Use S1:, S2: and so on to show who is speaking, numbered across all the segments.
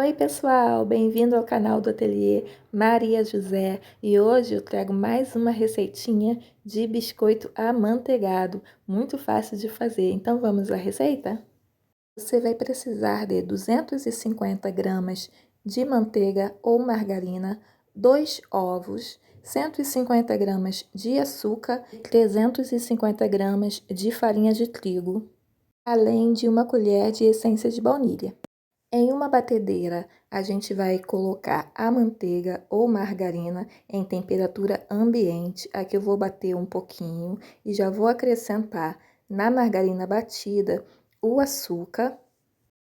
S1: Oi pessoal, bem-vindo ao canal do Ateliê Maria José e hoje eu trago mais uma receitinha de biscoito amanteigado, muito fácil de fazer. Então vamos à receita? Você vai precisar de 250 gramas de manteiga ou margarina, 2 ovos, 150 gramas de açúcar e 350 gramas de farinha de trigo, além de uma colher de essência de baunilha. Em uma batedeira, a gente vai colocar a manteiga ou margarina em temperatura ambiente. Aqui eu vou bater um pouquinho e já vou acrescentar na margarina batida o açúcar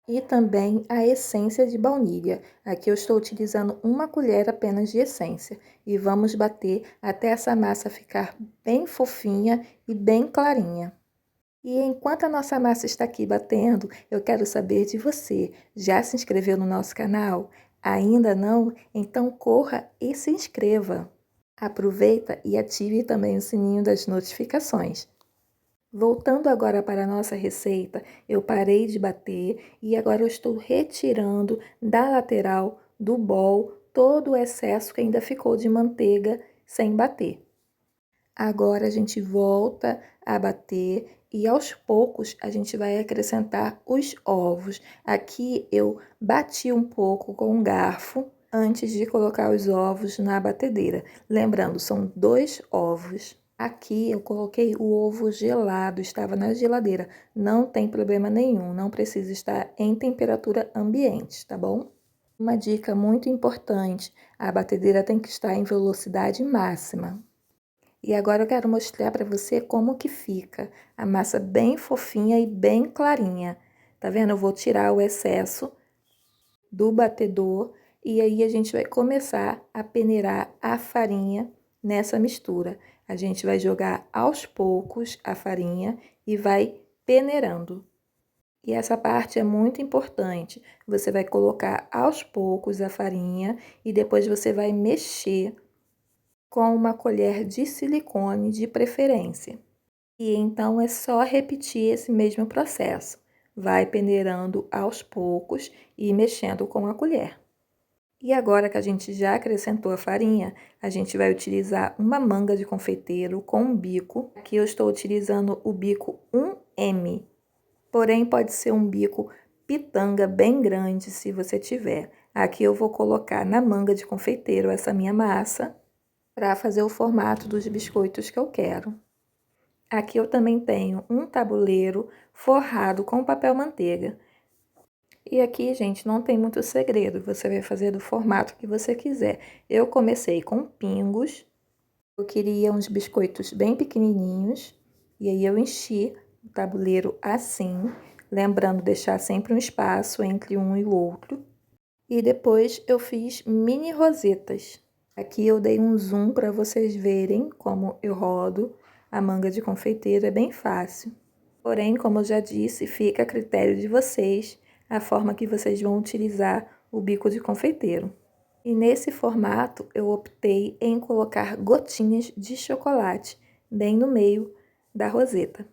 S1: e também a essência de baunilha. Aqui eu estou utilizando uma colher apenas de essência e vamos bater até essa massa ficar bem fofinha e bem clarinha. E enquanto a nossa massa está aqui batendo, eu quero saber de você. Já se inscreveu no nosso canal? Ainda não? Então corra e se inscreva. Aproveita e ative também o sininho das notificações. Voltando agora para a nossa receita, eu parei de bater e agora eu estou retirando da lateral do bol todo o excesso que ainda ficou de manteiga sem bater. Agora a gente volta a bater e aos poucos a gente vai acrescentar os ovos. Aqui eu bati um pouco com um garfo antes de colocar os ovos na batedeira. Lembrando, são 2 ovos. Aqui eu coloquei o ovo gelado, estava na geladeira. Não tem problema nenhum, não precisa estar em temperatura ambiente, tá bom? Uma dica muito importante, a batedeira tem que estar em velocidade máxima. E agora eu quero mostrar para você como que fica a massa bem fofinha e bem clarinha. Tá vendo? Eu vou tirar o excesso do batedor e aí a gente vai começar a peneirar a farinha nessa mistura. A gente vai jogar aos poucos a farinha e vai peneirando. E essa parte é muito importante. Você vai colocar aos poucos a farinha e depois você vai mexer com uma colher de silicone de preferência. E então é só repetir esse mesmo processo. Vai peneirando aos poucos e mexendo com a colher. E agora que a gente já acrescentou a farinha, a gente vai utilizar uma manga de confeiteiro com um bico. Aqui eu estou utilizando o bico 1M, porém pode ser um bico pitanga bem grande se você tiver. Aqui eu vou colocar na manga de confeiteiro essa minha massa para fazer o formato dos biscoitos que eu quero. Aqui eu também tenho um tabuleiro forrado com papel manteiga. E aqui, gente, não tem muito segredo, você vai fazer do formato que você quiser. Eu comecei com pingos, eu queria uns biscoitos bem pequenininhos, e aí eu enchi o tabuleiro assim, lembrando deixar sempre um espaço entre um e o outro. E depois eu fiz mini rosetas. Aqui eu dei um zoom para vocês verem como eu rodo a manga de confeiteiro, é bem fácil. Porém, como eu já disse, fica a critério de vocês a forma que vocês vão utilizar o bico de confeiteiro. E nesse formato eu optei em colocar gotinhas de chocolate bem no meio da roseta.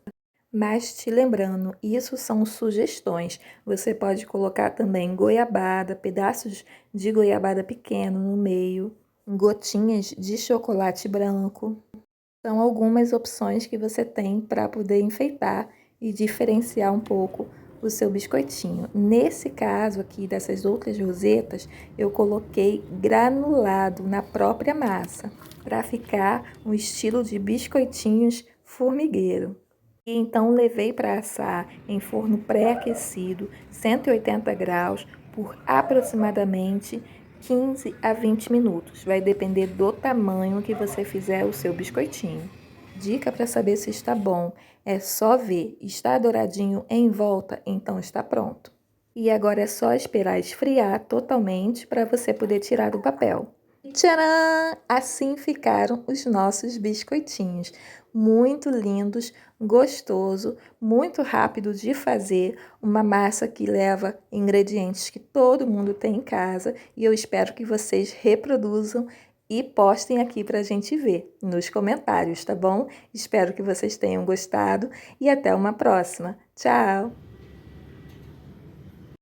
S1: Mas te lembrando, isso são sugestões. Você pode colocar também goiabada, pedaços de goiabada pequeno no meio, gotinhas de chocolate branco. São algumas opções que você tem para poder enfeitar e diferenciar um pouco o seu biscoitinho. Nesse caso aqui, dessas outras rosetas, eu coloquei granulado na própria massa, para ficar um estilo de biscoitinhos formigueiro. E então levei para assar em forno pré-aquecido, 180 graus, por aproximadamente 15 a 20 minutos. Vai depender do tamanho que você fizer o seu biscoitinho. Dica para saber se está bom, é só ver, está douradinho em volta, então está pronto. E agora é só esperar esfriar totalmente para você poder tirar do papel. Tcharam! Assim ficaram os nossos biscoitinhos. Muito lindos, gostoso, muito rápido de fazer. Uma massa que leva ingredientes que todo mundo tem em casa. E eu espero que vocês reproduzam e postem aqui para a gente ver nos comentários, tá bom? Espero que vocês tenham gostado e até uma próxima. Tchau!